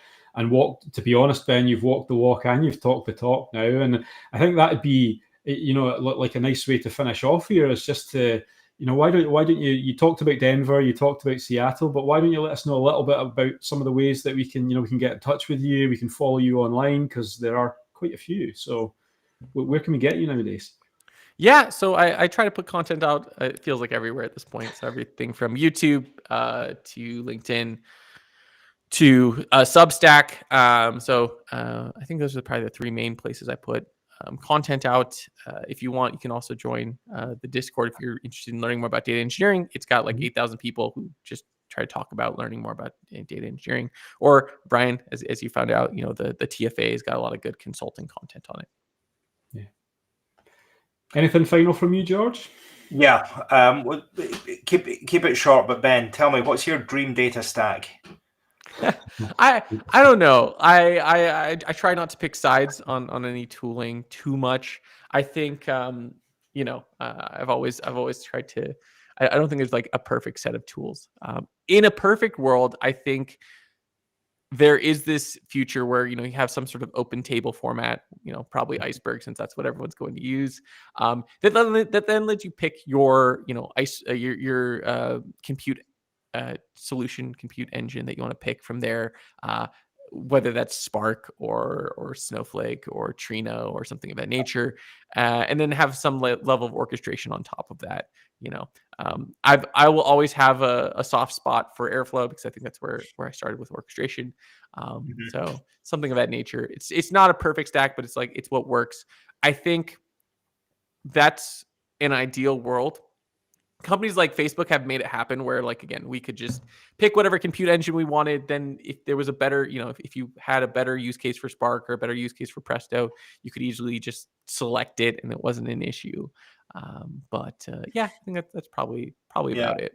walked, to be honest, Ben, you've walked the walk and you've talked the talk now. And I think that'd be, like a nice way to finish off here, is just to, why don't you talked about Denver, you talked about Seattle, but why don't you let us know a little bit about some of the ways that we can get in touch with you, we can follow you online, because there are quite a few. So where can we get you nowadays? Yeah, so I try to put content out, it feels like everywhere at this point. So everything from YouTube to LinkedIn to Substack. I think those are probably the three main places I put content out. If you want, you can also join the Discord if you're interested in learning more about data engineering. It's got like 8,000 people who just try to talk about learning more about data engineering. Or Brian, as you found out, the TFA has got a lot of good consulting content on it. Yeah. Anything final from you, George? Yeah. Keep it short, but Ben, tell me, what's your dream data stack? I don't know. I try not to pick sides on any tooling too much. I think I've always tried to. I don't think there's like a perfect set of tools. In a perfect world, I think there is this future where you have some sort of open table format, probably Iceberg, since that's what everyone's going to use. That then lets you pick your your compute solution, compute engine that you want to pick from there, whether that's Spark or Snowflake or Trino or something of that nature, and then have some level of orchestration on top of that. I will always have a soft spot for Airflow, because I think that's where I started with orchestration. So something of that nature. It's not a perfect stack, but it's what works. I think that's an ideal world. Companies like Facebook have made it happen where, like, again, we could just pick whatever compute engine we wanted. Then if there was a better, if you had a better use case for Spark or a better use case for Presto, you could easily just select it and it wasn't an issue. Yeah, I think that's probably about it.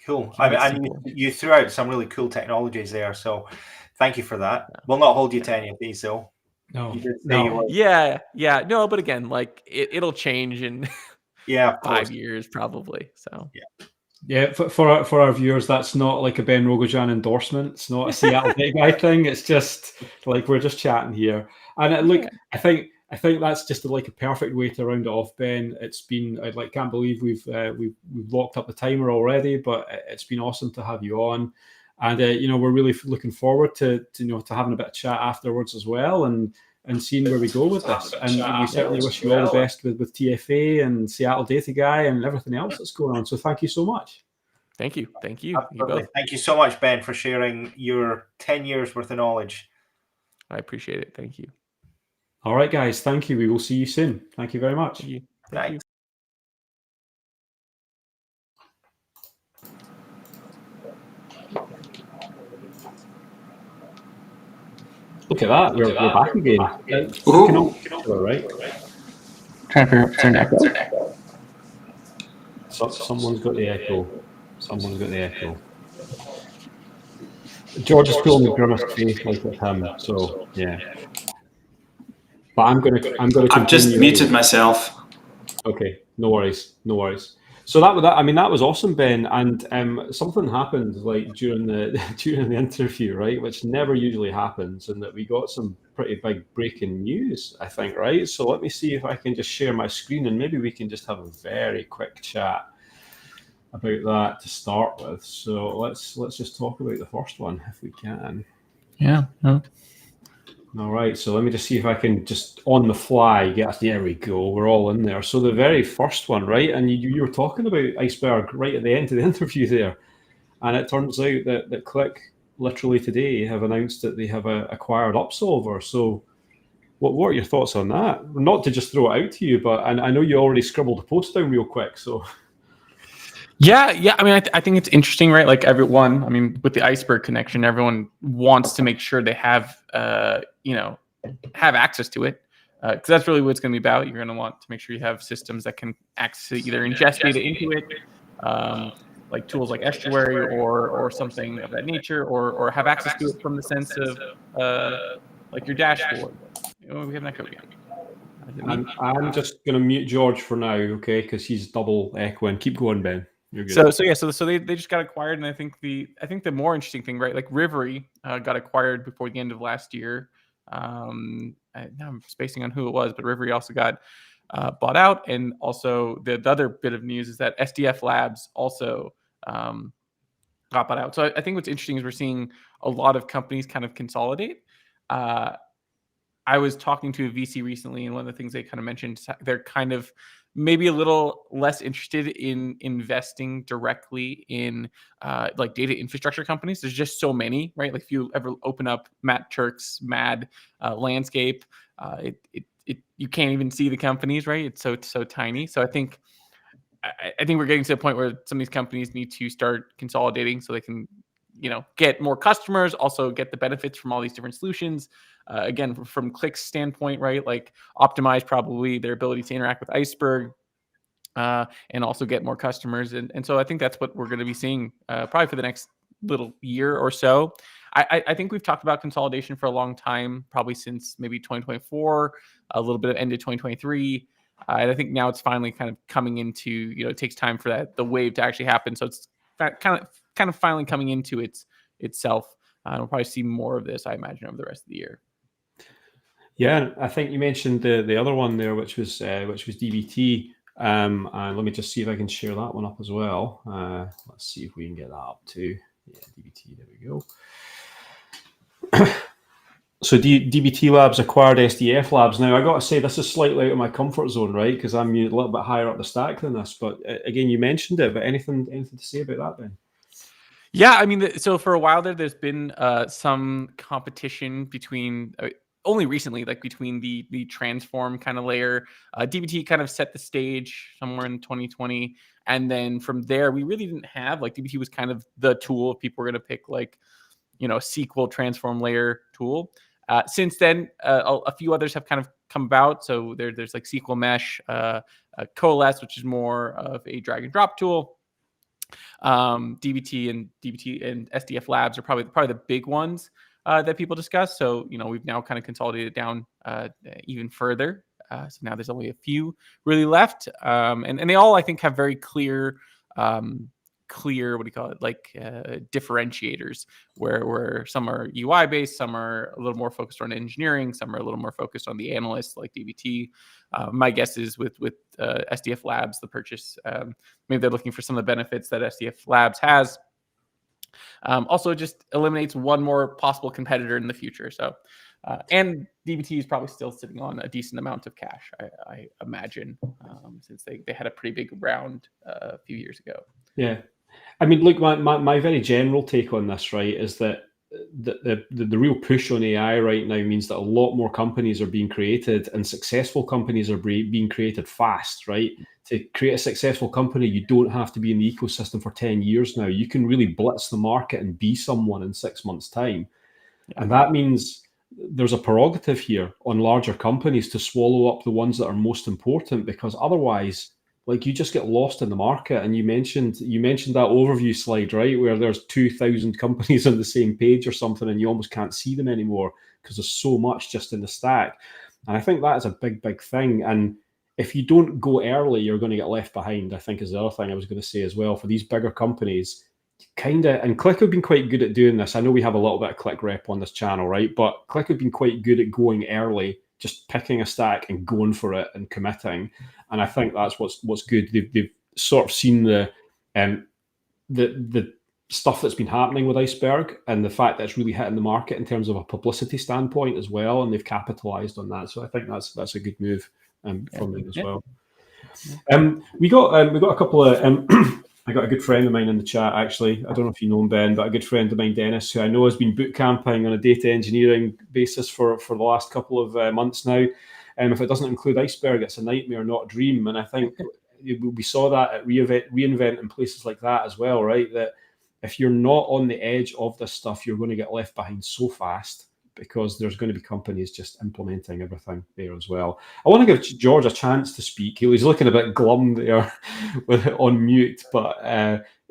Cool. I mean, you threw out some really cool technologies there, so thank you for that. We'll not hold you to any of these, though. No. Yeah. No, but again, like it'll change in 5 years probably. So yeah, for our viewers, that's not like a Ben Rogojan endorsement. It's not a Seattle big guy thing. It's just like we're just chatting here. And look, I think that's just like a perfect way to round it off, Ben. It's been, I can't believe we've locked up the timer already, but it's been awesome to have you on. And we're really looking forward to having a bit of chat afterwards as well, and seeing where we go with this. And we certainly wish you all the best with TFA and Seattle Data Guy and everything else that's going on. So thank you so much. Thank you. Absolutely. Thank you so much, Ben, for sharing your 10 years worth of knowledge. I appreciate it. Thank you. All right, guys. Thank you. We will see you soon. Thank you very much. Thank you. Look at that. We're back again. Right. Trying to figure out if there's an echo. Someone's got the echo. George is pulling the grimace face like at him. So yeah. But I'm gonna. I've just muted myself. Okay. No worries. So that was awesome, Ben. And something happened like during the interview, right, which never usually happens, and that we got some pretty big breaking news, I think, right? So let me see if I can just share my screen, and maybe we can just have a very quick chat about that to start with. So let's just talk about the first one if we can. Yeah. No. All right, so let me just see if I can just on the fly get us. There we go. We're all in there. So the very first one, right? And you were talking about Iceberg right at the end of the interview there, and it turns out that Qlik literally today have announced that they have acquired Upsolver. So what are your thoughts on that? Not to just throw it out to you, but I know you already scribbled a post down real quick. So Yeah. I mean, I think it's interesting, right? Like everyone, I mean, with the Iceberg connection, everyone wants to make sure they have, have access to it. Because that's really what it's going to be about. You're going to want to make sure you have systems that can access it, either ingest data into it, like tools like Estuary or something of that nature, or have access to it from the sense of like your dashboard. We have that code again. I'm just going to mute George for now, okay? Because he's double echoing. Keep going, Ben. You're good. So they just got acquired, and I think the more interesting thing, right? Like Rivery got acquired before the end of last year. Now I'm spacing on who it was, but Rivery also got bought out, and also the other bit of news is that SDF Labs also got bought out. So I think what's interesting is we're seeing a lot of companies kind of consolidate. I was talking to a VC recently, and one of the things they kind of mentioned, they're kind of maybe a little less interested in investing directly in like data infrastructure companies. There's just so many, right? Like if you ever open up Matt Turk's Mad landscape, you can't even see the companies, right? It's so tiny. So I think we're getting to the point where some of these companies need to start consolidating so they can, get more customers, also get the benefits from all these different solutions. Again, from Qlik's standpoint, right? Like optimize probably their ability to interact with Iceberg, and also get more customers. And so I think that's what we're going to be seeing probably for the next little year or so. I think we've talked about consolidation for a long time, probably since maybe 2024, a little bit of end of 2023. And I think now it's finally kind of coming into, it takes time for the wave to actually happen. So it's kind of finally coming into itself. We'll probably see more of this, I imagine, over the rest of the year. Yeah, I think you mentioned the other one there, which was DBT. And let me just see if I can share that one up as well. Let's see if we can get that up too. Yeah, DBT, there we go. So DBT Labs acquired SDF Labs. Now, I got to say, this is slightly out of my comfort zone, right? Because I'm a little bit higher up the stack than this. But again, you mentioned it, but anything to say about that, Ben? Yeah, I mean, so for a while there's been some competition between, only recently, like between the transform kind of layer. DBT kind of set the stage somewhere in 2020. And then from there, we really didn't have, like, DBT was kind of the tool if people were going to pick, like, a SQL transform layer tool. Since then, a few others have kind of come about. So there's like SQL Mesh, Coalesce, which is more of a drag and drop tool. DBT and SDF Labs are probably the big ones that people discuss. So we've now kind of consolidated down even further. So now there's only a few really left, and they all, I think, have very clear differentiators where some are UI based, some are a little more focused on engineering, some are a little more focused on the analysts like DBT. My guess is with SDF Labs, the purchase, maybe they're looking for some of the benefits that SDF Labs has. Also just eliminates one more possible competitor in the future. So, and DBT is probably still sitting on a decent amount of cash, I imagine, since they had a pretty big round a few years ago. Yeah. I mean, look, my very general take on this, right, is that the real push on AI right now means that a lot more companies are being created, and successful companies are being created fast, right? To create a successful company, you don't have to be in the ecosystem for 10 years now. You can really blitz the market and be someone in 6 months' time. Yeah. And that means there's a prerogative here on larger companies to swallow up the ones that are most important, because otherwise, like, you just get lost in the market. And you mentioned that overview slide, right, where there's 2,000 companies on the same page or something, and you almost can't see them anymore because there's so much just in the stack. And I think that is a big thing. And if you don't go early, you're going to get left behind, I think, is the other thing I was going to say as well. For these bigger companies, and Qlik have been quite good at doing this. I know we have a little bit of Qlik rep on this channel, right? But Qlik have been quite good at going early, just picking a stack and going for it and committing. And I think that's what's good. They've sort of seen the stuff that's been happening with Iceberg and the fact that it's really hitting the market in terms of a publicity standpoint as well, and they've capitalized on that. So I think that's a good move from them as well. We got a couple of. I got a good friend of mine in the chat, actually. I don't know if you know him, Ben, but a good friend of mine, Dennis, who I know has been boot camping on a data engineering basis for the last couple of months now. If it doesn't include Iceberg, it's a nightmare, not a dream. And I think we saw that at reInvent and places like that as well, right? That if you're not on the edge of this stuff, you're going to get left behind so fast, because there's going to be companies just implementing everything there as well. I want to give George a chance to speak. He was looking a bit glum there on mute, but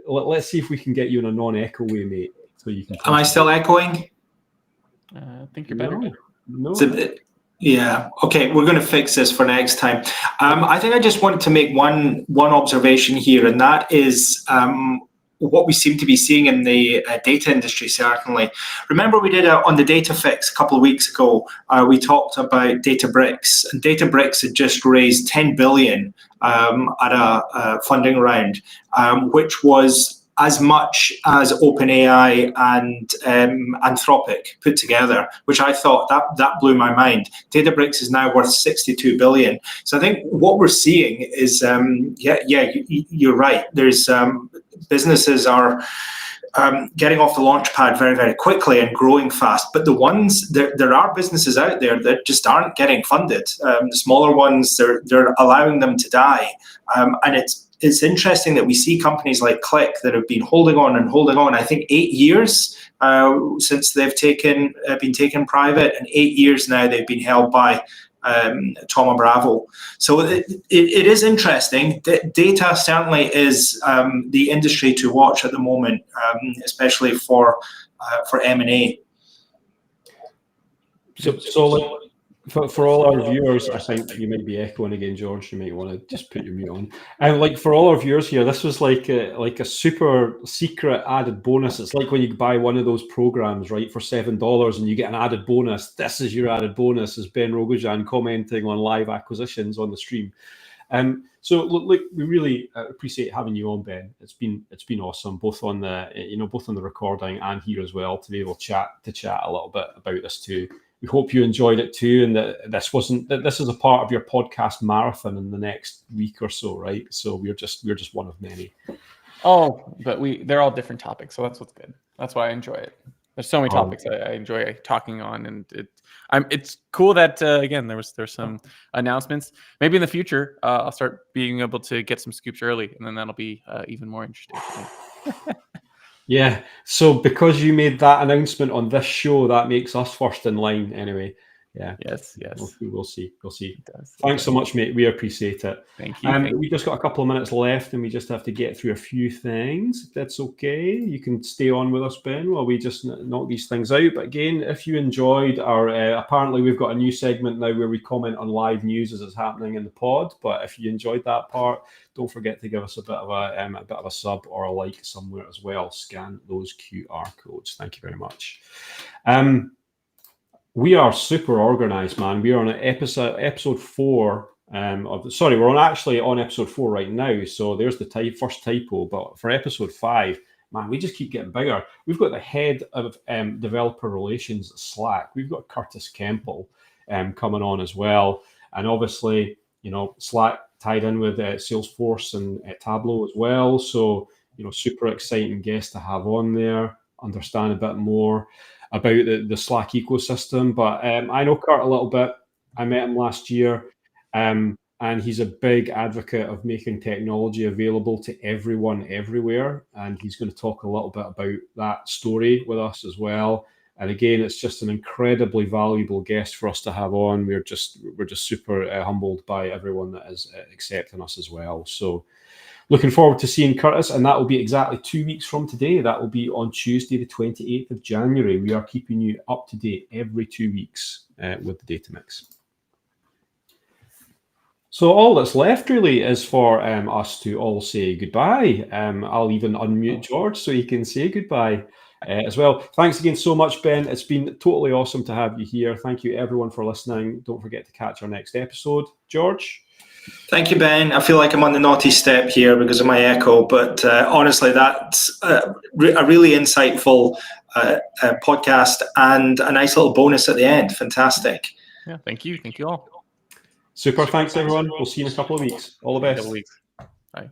let's see if we can get you in a non-echo way, mate. So you can. Am I still echoing? I think you're better. No. Yeah. Okay. We're going to fix this for next time. I think I just wanted to make one observation here, and that is what we seem to be seeing in the data industry, certainly. Remember, we did on the Data Fix a couple of weeks ago, we talked about Databricks, and Databricks had just raised 10 billion at a funding round, which was as much as OpenAI and Anthropic put together, which I thought that blew my mind. Databricks is now worth 62 billion. So I think what we're seeing is, you're right. There's businesses are getting off the launch pad very, very quickly and growing fast. But the ones, there are businesses out there that just aren't getting funded. The smaller ones, they're allowing them to die. And it's interesting that we see companies like Qlik that have been holding on. I think 8 years since they've been taken private, and 8 years now they've been held by Thoma Bravo. So it is interesting. Data certainly is the industry to watch at the moment, especially for M&A. So for all our viewers, I think you might be echoing again, George. You might want to just put your mute on. And like for all our viewers here, this was like a super secret added bonus. It's like when you buy one of those programs, right, for $7 and you get an added bonus. This is your added bonus, as Ben Rogojan commenting on live acquisitions on the stream. So look, we really appreciate having you on, Ben. It's been awesome, both on the recording and here as well, to be able to chat a little bit about this too. We hope you enjoyed it too, and that this is a part of your podcast marathon in the next week or so, right? So we're just one of many. Oh, but they're all different topics, so that's what's good. That's why I enjoy it. There's so many topics I enjoy talking on, and it's cool that again there's some announcements. Maybe in the future I'll start being able to get some scoops early, and then that'll be even more interesting. Yeah, so because you made that announcement on this show, that makes us first in line anyway. Yeah. Yes. We'll see. Thanks so much, mate. We appreciate it. Thank you. We just got a couple of minutes left, and we just have to get through a few things. If that's okay, you can stay on with us, Ben, while we just knock these things out. But again, if you enjoyed our, apparently we've got a new segment now where we comment on live news as it's happening in the pod. But if you enjoyed that part, don't forget to give us a bit of a sub or a like somewhere as well. Scan those QR codes. Thank you very much. We are super organized, man. We are on episode 4 we're actually on episode 4 right now. So there's the first typo. But for episode 5, man, we just keep getting bigger. We've got the head of developer relations at Slack. We've got Curtis Kemple coming on as well, and obviously, Slack tied in with Salesforce and Tableau as well. So super exciting guest to have on there. Understand a bit more about the Slack ecosystem. But I know Kurt a little bit. I met him last year, and he's a big advocate of making technology available to everyone everywhere. And he's going to talk a little bit about that story with us as well. And again, it's just an incredibly valuable guest for us to have on. We're just super humbled by everyone that is accepting us as well. So looking forward to seeing Curtis, and that will be exactly 2 weeks from today. That will be on Tuesday, the 28th of January. We are keeping you up to date every 2 weeks with the Data Mix. So all that's left really is for us to all say goodbye. I'll even unmute George so he can say goodbye. as well. Thanks again so much, Ben. It's been totally awesome to have you here. Thank you, everyone, for listening. Don't forget to catch our next episode. George? Thank you, Ben. I feel like I'm on the naughty step here because of my echo, but honestly, that's a really insightful podcast and a nice little bonus at the end. Fantastic. Yeah, thank you. Thank you all. Super. Thanks, everyone. We'll see you in a couple of weeks. All the best. Bye.